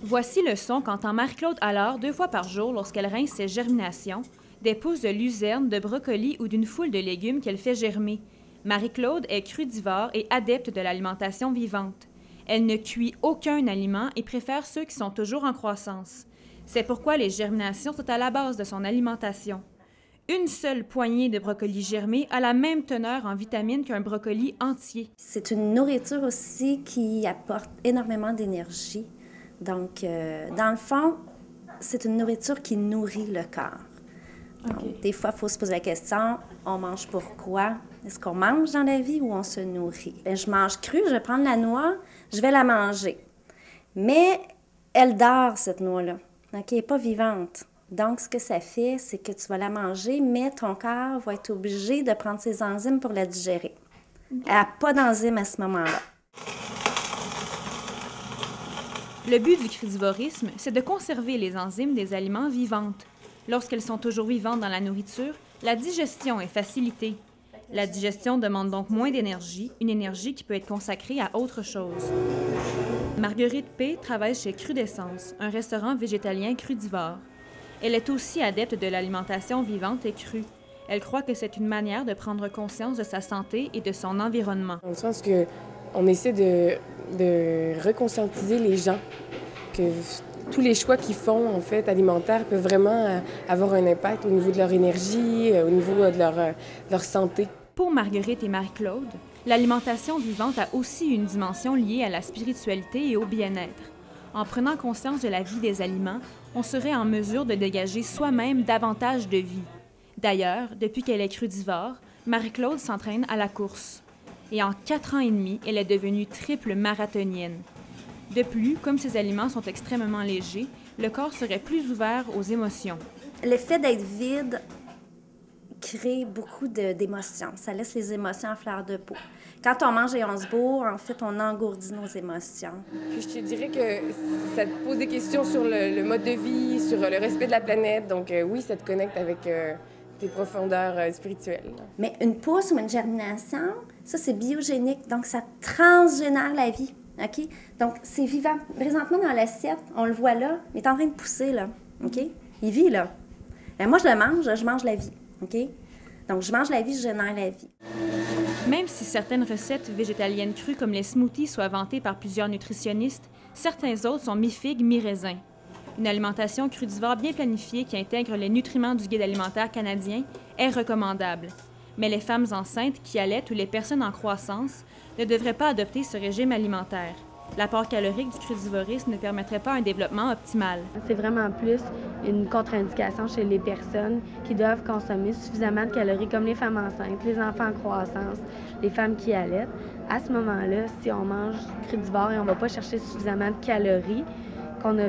Voici le son qu'entend Marie-Claude Allard 2 fois par jour lorsqu'elle rince ses germinations, des pousses de luzerne, de brocoli ou d'une foule de légumes qu'elle fait germer. Marie-Claude est crudivore et adepte de l'alimentation vivante. Elle ne cuit aucun aliment et préfère ceux qui sont toujours en croissance. C'est pourquoi les germinations sont à la base de son alimentation. Une seule poignée de brocoli germé a la même teneur en vitamines qu'un brocoli entier. C'est une nourriture aussi qui apporte énormément d'énergie. Donc, dans le fond, c'est une nourriture qui nourrit le corps. Donc, des fois, il faut se poser la question, on mange pourquoi? Est-ce qu'on mange dans la vie ou on se nourrit? Bien, je mange cru, je vais prendre la noix, je vais la manger. Mais elle dort, cette noix-là. Donc, elle n'est pas vivante. Donc, ce que ça fait, c'est que tu vas la manger, mais ton corps va être obligé de prendre ses enzymes pour la digérer. Elle n'a pas d'enzymes à ce moment-là. Le but du crudivorisme, c'est de conserver les enzymes des aliments vivantes. Lorsqu'elles sont toujours vivantes dans la nourriture, la digestion est facilitée. La digestion demande donc moins d'énergie, une énergie qui peut être consacrée à autre chose. Marguerite P. travaille chez Crudescence, un restaurant végétalien crudivore. Elle est aussi adepte de l'alimentation vivante et crue. Elle croit que c'est une manière de prendre conscience de sa santé et de son environnement. Dans le sens qu'on essaie de reconscientiser les gens, que tous les choix qu'ils font, en fait, alimentaires, peuvent vraiment avoir un impact au niveau de leur énergie, au niveau de leur santé. Pour Marguerite et Marie-Claude, l'alimentation vivante a aussi une dimension liée à la spiritualité et au bien-être. En prenant conscience de la vie des aliments, on serait en mesure de dégager soi-même davantage de vie. D'ailleurs, depuis qu'elle est crudivore, Marie-Claude s'entraîne à la course. Et en 4 ans et demi, elle est devenue triple marathonienne. De plus, comme ces aliments sont extrêmement légers, le corps serait plus ouvert aux émotions. L'effet d'être vide crée beaucoup d'émotions. Ça laisse les émotions en fleur de peau. Quand on mange et on se bourre, en fait, on engourdit nos émotions. Puis je te dirais que ça te pose des questions sur le mode de vie, sur le respect de la planète. Donc oui, ça te connecte avec tes profondeurs spirituelles. Mais une pousse ou une germination, ça, c'est biogénique. Donc, ça transgénère la vie. OK? Donc, c'est vivant. Présentement, dans l'assiette, on le voit là, il est en train de pousser, là. OK? Il vit, là. Et moi, je mange la vie. OK? Donc, je mange la vie, je génère la vie. Même si certaines recettes végétaliennes crues comme les smoothies soient vantées par plusieurs nutritionnistes, certains autres sont mi-figue, mi-raisin. Une alimentation crudivore bien planifiée qui intègre les nutriments du Guide alimentaire canadien est recommandable. Mais les femmes enceintes qui allaitent ou les personnes en croissance ne devraient pas adopter ce régime alimentaire. L'apport calorique du crudivorisme ne permettrait pas un développement optimal. C'est vraiment plus une contre-indication chez les personnes qui doivent consommer suffisamment de calories, comme les femmes enceintes, les enfants en croissance, les femmes qui allaitent. À ce moment-là, si on mange crudivore et on ne va pas chercher suffisamment de calories qu'on a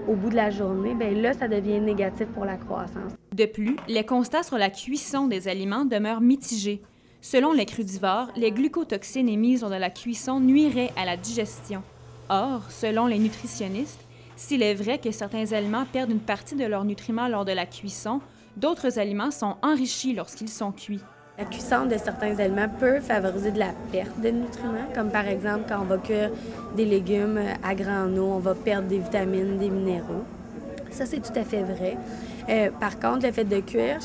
au bout de la journée, bien là, ça devient négatif pour la croissance. De plus, les constats sur la cuisson des aliments demeurent mitigés. Selon les crudivores, les glucotoxines émises lors de la cuisson nuiraient à la digestion. Or, selon les nutritionnistes, s'il est vrai que certains aliments perdent une partie de leurs nutriments lors de la cuisson, d'autres aliments sont enrichis lorsqu'ils sont cuits. La cuisson de certains aliments peut favoriser de la perte de nutriments, comme par exemple quand on va cuire des légumes à grande eau, on va perdre des vitamines, des minéraux. Ça, c'est tout à fait vrai. Par contre, le fait de cuire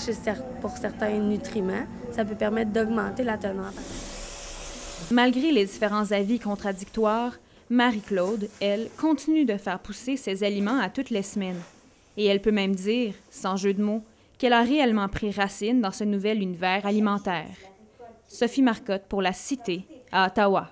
pour certains nutriments, ça peut permettre d'augmenter la teneur. Malgré les différents avis contradictoires, Marie-Claude, elle, continue de faire pousser ses aliments à toutes les semaines. Et elle peut même dire, sans jeu de mots, qu'elle a réellement pris racine dans ce nouvel univers alimentaire. Sophie Marcotte pour La Cité, à Ottawa.